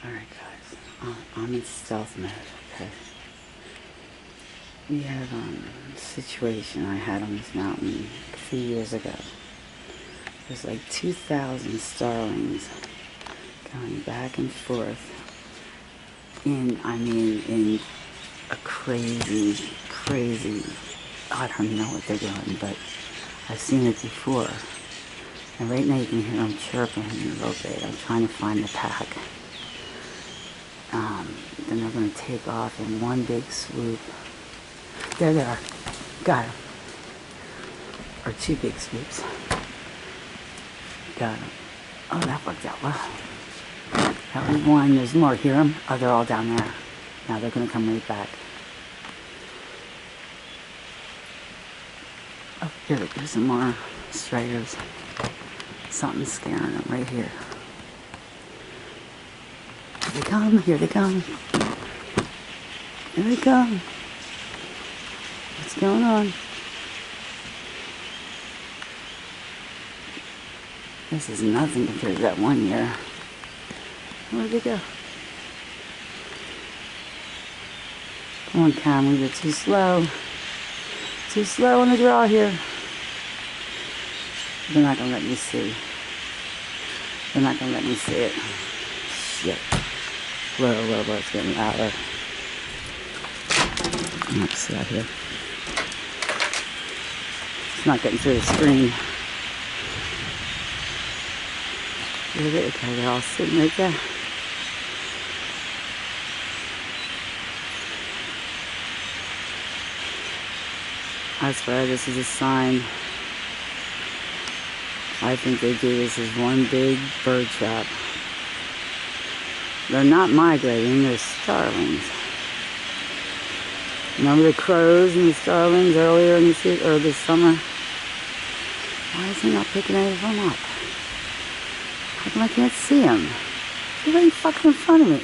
Alright guys, I'm in stealth mode, okay? We have a situation I had on this mountain a few years ago. There's like 2,000 starlings going back and forth in a crazy, I don't know what they're doing, but I've seen it before. And right now you can hear them chirping a little bit. I'm trying to find the pack. Then they're going to take off in one big swoop. There they are. Got them. Or two big swoops. Got them. Oh, that worked out well. That was one. There's more. Hear them? Oh, they're all down there. Now they're going to come right back. Oh, here, there's some more strayers. Something's scaring them right here. Here they come. Here they come. Here they come. What's going on? This is nothing compared to that one year. Where'd they go? Come on, camera, you're too slow. Too slow on the draw here. They're not gonna let me see. They're not gonna let me see it. Shit. Whoa, it's getting louder. Let's see out here. It's not getting through the screen. Okay, they're all sitting right there. I swear this is a sign. I think they do this as one big bird trap. They're not migrating, they're starlings. Remember the crows and the starlings earlier in the season, or this summer? Why is he not picking any of them up? How come I can't see him? They're right fucking in front of me.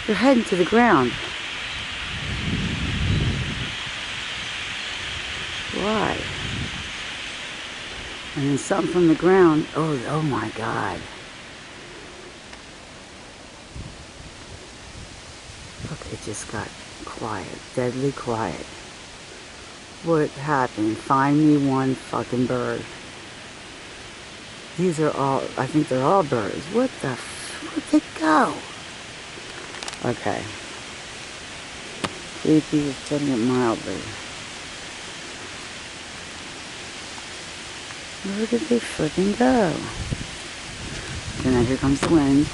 They're heading to the ground. Why? And then something from the ground. Oh my God. Look, it just got quiet. Deadly quiet. What happened? Find me one fucking bird. These are all, I think they're all birds. What the where'd they go? Okay. Creepy is putting it mildly. Where did they flipping go? Okay, now here comes the wind.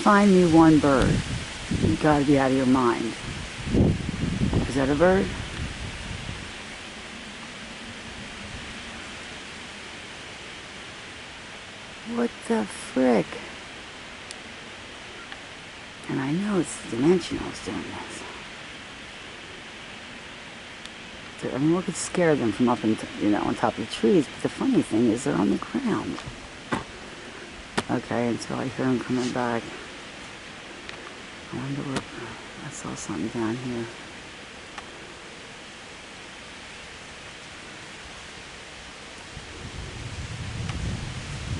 Find me one bird. You gotta be out of your mind. Is that a bird? What the frick? And I know it's the dimensionals doing this. I mean, what could scare them from up in, on top of the trees? But the funny thing is they're on the ground. Okay, until I hear them coming back. I wonder what, I saw something down here.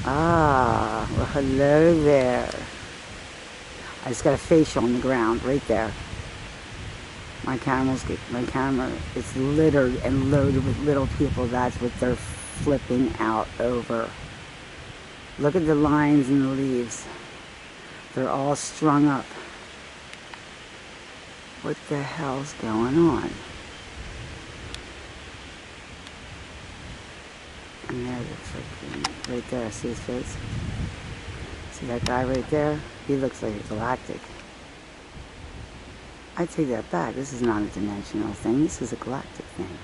Ah, well, hello there. I just got a facial on the ground right there. My camera is littered and loaded with little people. That's what they're flipping out over. Look at the lines in the leaves. They're all strung up. What the hell's going on? And there's a freaking, right there, see his face? See that guy right there? He looks like a galactic. I take that back. This is not a dimensional thing. This is a galactic thing.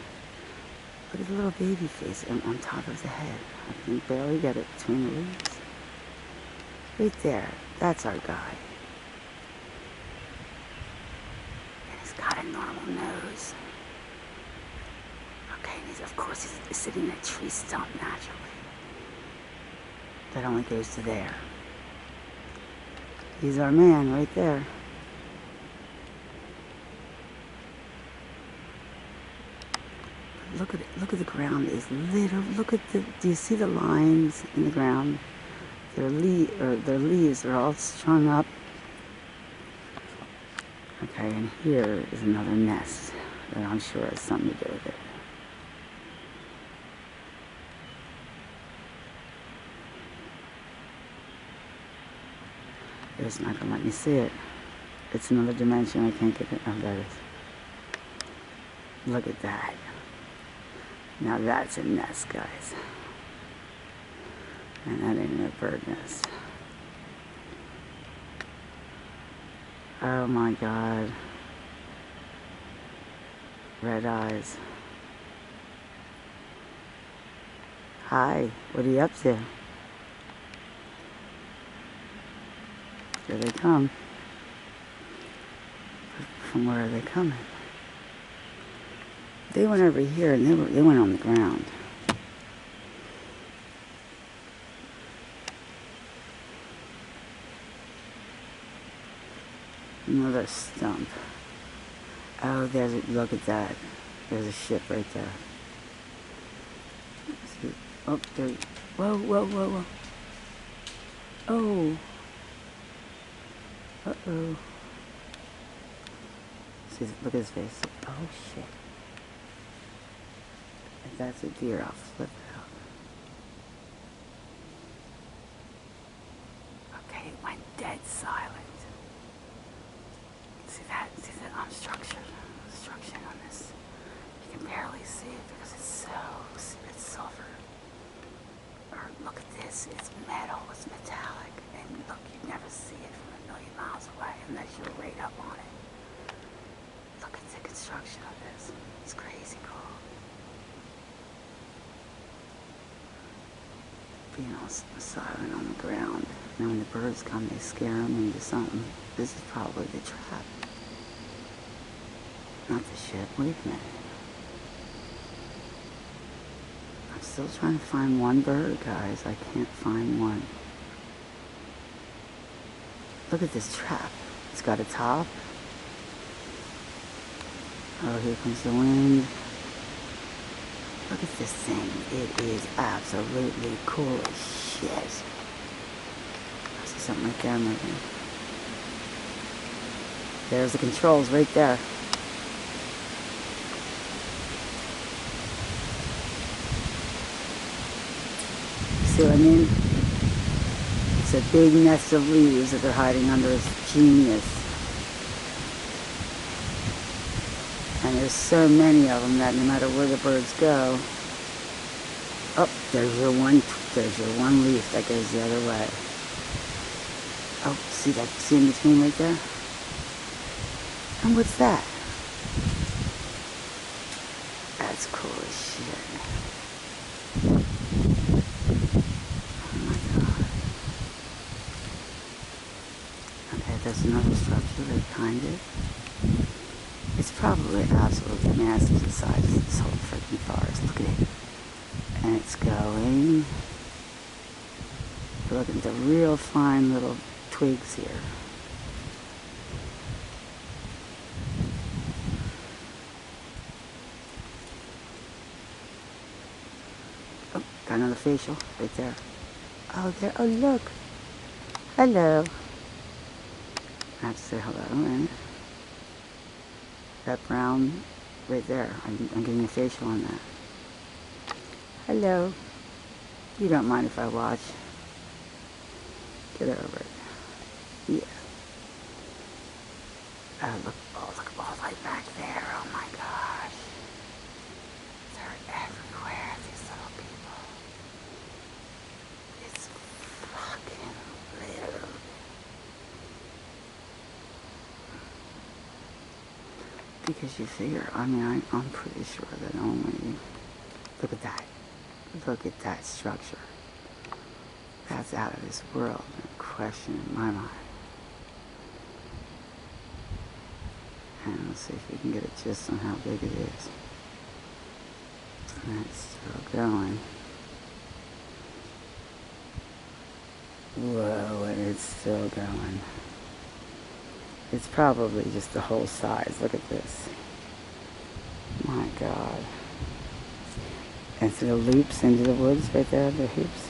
Look at the little baby face on top of the head. I can barely get it between the leaves. Right there. That's our guy. And he's got a normal nose. Okay, and of course he's sitting in a tree stump naturally. That only goes to there. He's our man right there. look at it. Look at the ground is little. Look at the. Do you see the lines in the ground? Their leaves are all strung up. Okay, and here is another nest that I'm sure has something to do with it. It's not gonna let me see it. It's another dimension. I can't get it. Oh, there it is. Look at that. Now that's a nest, guys. And that ain't a bird nest. Oh my God. Red eyes. Hi, what are you up to? Here they come. From where are they coming? They went over here and they went on the ground. Another stump. Oh, look at that. There's a ship right there. See, oh, there. Whoa, whoa, whoa, whoa. Oh. Uh-oh. See, look at his face. Oh, shit. If that's a deer, I'll flip it out. Okay, it went dead silent. See that? See that structure on this? You can barely see it because it's silver. Or look at this, it's metal, it's metallic. And look, you'd never see it from a million miles away unless you're right up on it. Look at the construction of this. It's crazy cool. Being all silent on the ground. And when the birds come, they scare them into something. This is probably the trap. Not the ship. Wait a minute. I'm still trying to find one bird, guys. I can't find one. Look at this trap. It's got a top. Oh, here comes the wind. Look at this thing. It is absolutely cool as shit. I see something right there moving. There's the controls right there. See what I mean? It's a big nest of leaves that they're hiding under. It's genius. And there's so many of them that no matter where the birds go, oh, there's your one leaf that goes the other way. Oh, see that? See in between right there? And what's that? That's cool as shit. Oh my God. Okay, there's another structure right behind it. It's probably absolutely massive the size of this whole freaking forest. Look at it. And it's going. Look at the real fine little twigs here. Oh, got another facial right there. Oh, there. Oh, look. Hello. I have to say hello. And that brown right there. I'm getting a facial on that. Hello. You don't mind if I watch? Get over it. Yeah. Oh, look all right back there. Oh my gosh. They're everywhere, these little people. It's fucking littered. Because you figure, I mean, I'm pretty sure that only, look at that. Look at that structure. That's out of this world. No question in my mind. And let's see if we can get a gist on how big it is. And it's still going. Whoa, and it's still going. It's probably just the whole size. Look at this. My God. And so the loops into the woods right there, the hoops.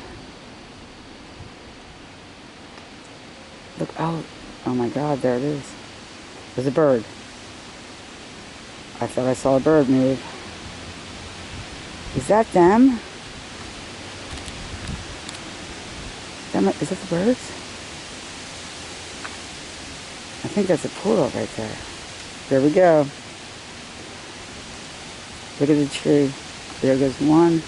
Look, oh my God, there it is. There's a bird. I thought I saw a bird move. Is that them? Is that the birds? I think that's a portal right there. There we go. Look at the tree. There goes one.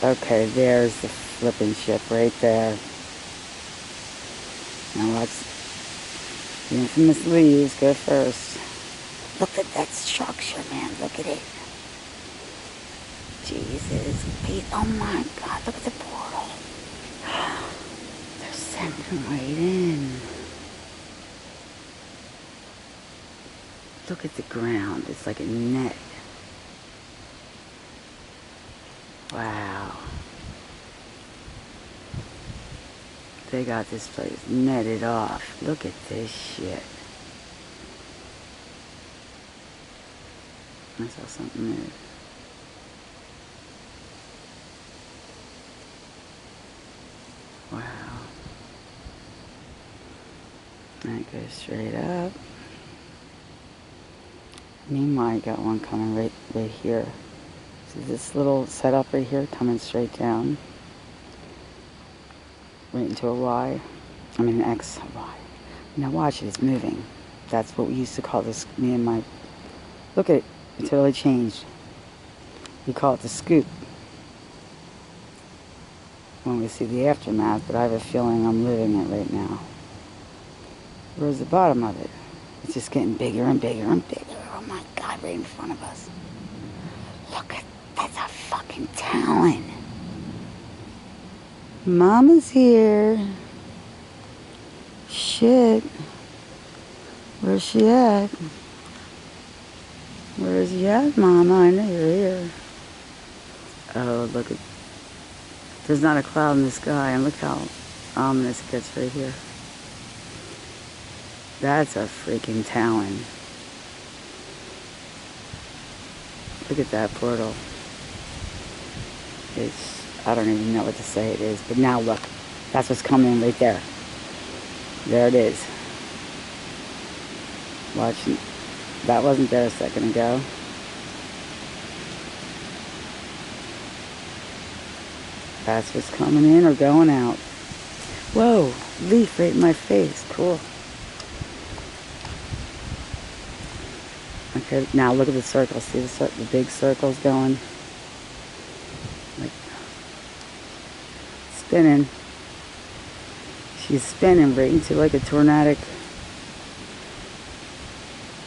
Okay, there's the flipping ship right there. Now watch the infamous leaves go first. Look at that structure, man. Look at it. Jesus. Oh my God, look at the portal. They're sending right in. Look at the ground. It's like a net. Wow. They got this place netted off. Look at this shit. I saw something move. Wow. And it goes straight up. Meanwhile, I got one coming right here. So this little setup right here coming straight down. Right into a Y. I mean an X, Y. Now watch it, it's moving. That's what we used to call this, me and my... Look at it, it totally changed. We call it the scoop. When we see the aftermath, but I have a feeling I'm living it right now. Where's the bottom of it? It's just getting bigger and bigger and bigger. Oh my God, right in front of us. Look at, that's a fucking talon. Mama's here. Shit. Where's she at? Where's you at, Mama? I know you're here. Oh, look at... There's not a cloud in the sky, and look how ominous it gets right here. That's a freaking talon. Look at that portal. It's... I don't even know what to say it is, but now look. That's what's coming right there. There it is. Watch. That wasn't there a second ago. That's what's coming in or going out. Whoa, leaf right in my face. Cool. Okay, now look at the circle. See the big circles going? Like, spinning. She's spinning right into like a tornadic.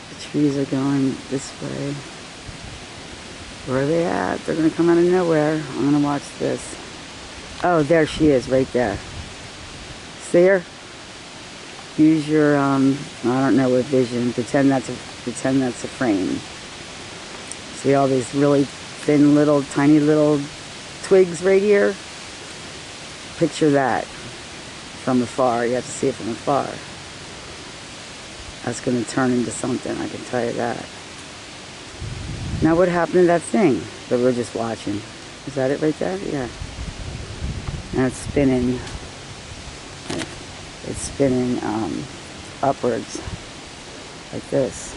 The trees are going this way. Where are they at? They're going to come out of nowhere. I'm going to watch this. Oh, there she is, right there. See her? Use your, I don't know what vision. Pretend that's a frame. See all these really thin little, tiny little twigs right here? Picture that from afar. You have to see it from afar. That's going to turn into something, I can tell you that. Now what happened to that thing that we're just watching? Is that it right there? Yeah. And it's spinning. It's spinning upwards like this,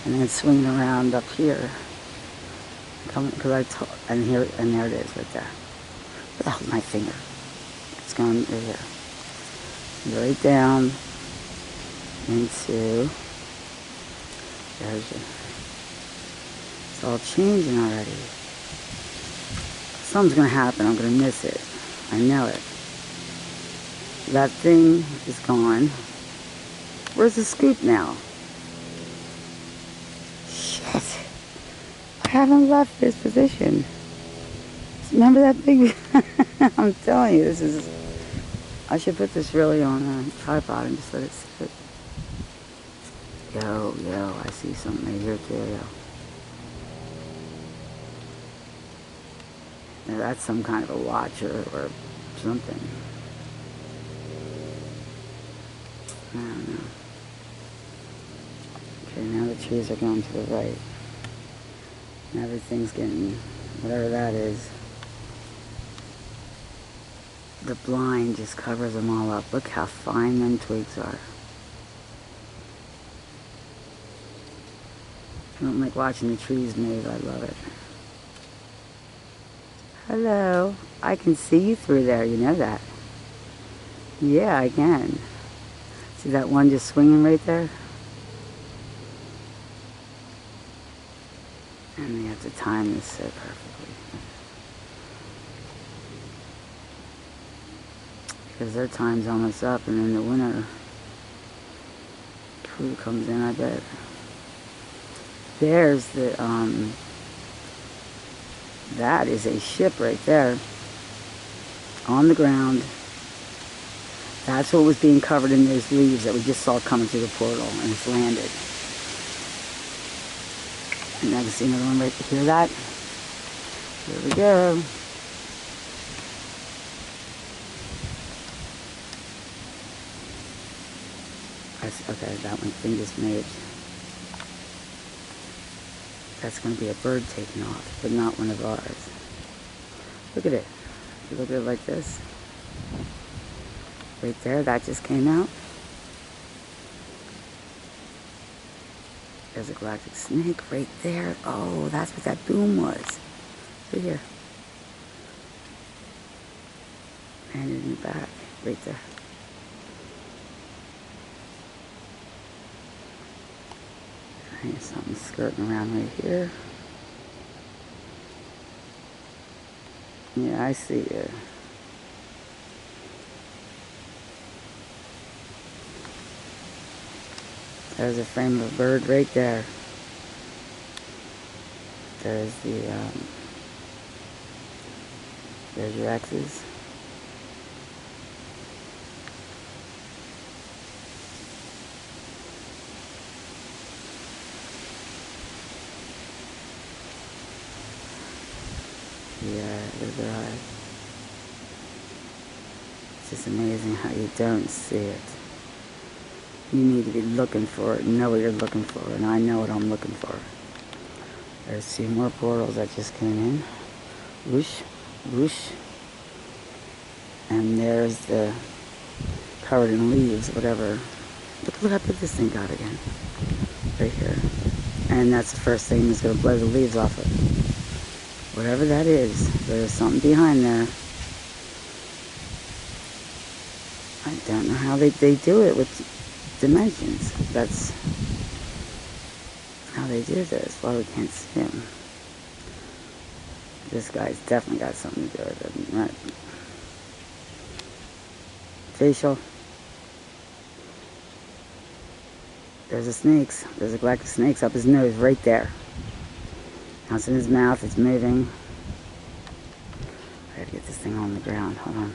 and then it's swinging around up here. And here, and there it is right there. Where the hell's my finger? It's going right here. Right down into. There's it. It's all changing already. Something's gonna happen. I'm gonna miss it. I know it. That thing is gone. Where's the scoop now? Shit. I haven't left this position. Remember that big... I'm telling you, this is... I should put this really on a tripod and just let it sit. Yo, I see something right here too, yo. Now that's some kind of a watcher or something. I don't know. Okay, now the trees are going to the right. And everything's getting, whatever that is. The blind just covers them all up. Look how fine them twigs are. I don't like watching the trees move. I love it. Hello. I can see you through there. You know that. Yeah, I can. See that one just swinging right there? And they have to time this so perfectly. Because their time's almost up, and then the winter crew comes in, I bet. There's the, that is a ship right there. On the ground. That's what was being covered in those leaves that we just saw coming through the portal, and it's landed. And I can see another one right there. Hear that? Here we go. Okay, that one thing just moved. That's going to be a bird taking off, but not one of ours. Look at it. You look at it like this. Right there, that just came out. There's a galactic snake right there. Oh, that's what that boom was. Right here. Landed in the back. Right there. There's something skirting around right here. Yeah, I see you. There's a frame of a bird right there. There's the, there's your X's. Yeah, there's their eyes. It's just amazing how you don't see it. You need to be looking for it and know what you're looking for, and I know what I'm looking for. There's 2 more portals that just came in. Whoosh, whoosh. And there's the covered in leaves, whatever. Look how big this thing got again. Right here. And that's the first thing that's going to blow the leaves off it. Whatever that is, there's something behind there. I don't know how they do it with dimensions. That's how they do this. Why we can't see him. This guy's definitely got something to do with it, right? Facial. There's the snakes. There's the galactic snakes up his nose right there. Now it's in his mouth. It's moving. I gotta get this thing on the ground. Hold on.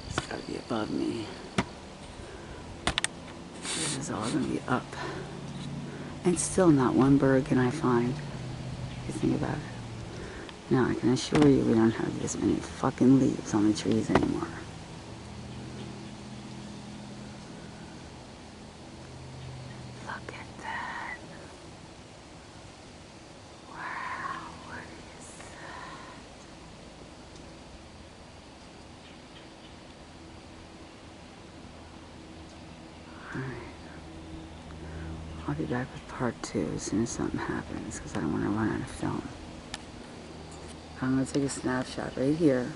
It's gotta be above me. This is all gonna be up. And still not one bird can I find. If you think about it. Now I can assure you we don't have this many fucking leaves on the trees anymore. Look at that. Wow, what is that? Alright. I'll be back with part 2 as soon as something happens, because I don't want to run out of film. I'm going to take a snapshot right here,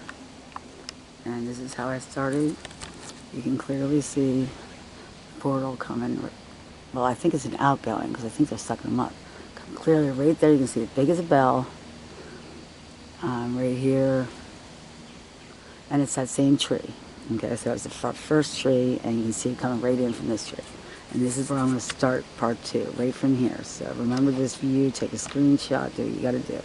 and this is how I started. You can clearly see the portal coming. Well, I think it's an outgoing, because I think they're sucking them up. Come clearly right there. You can see it big as a bell. Right here, and it's that same tree. Okay, so it's the first tree, and you can see it coming right in from this tree. And this is where I'm going to start part 2, right from here. So remember this view, take a screenshot, do what you got to do.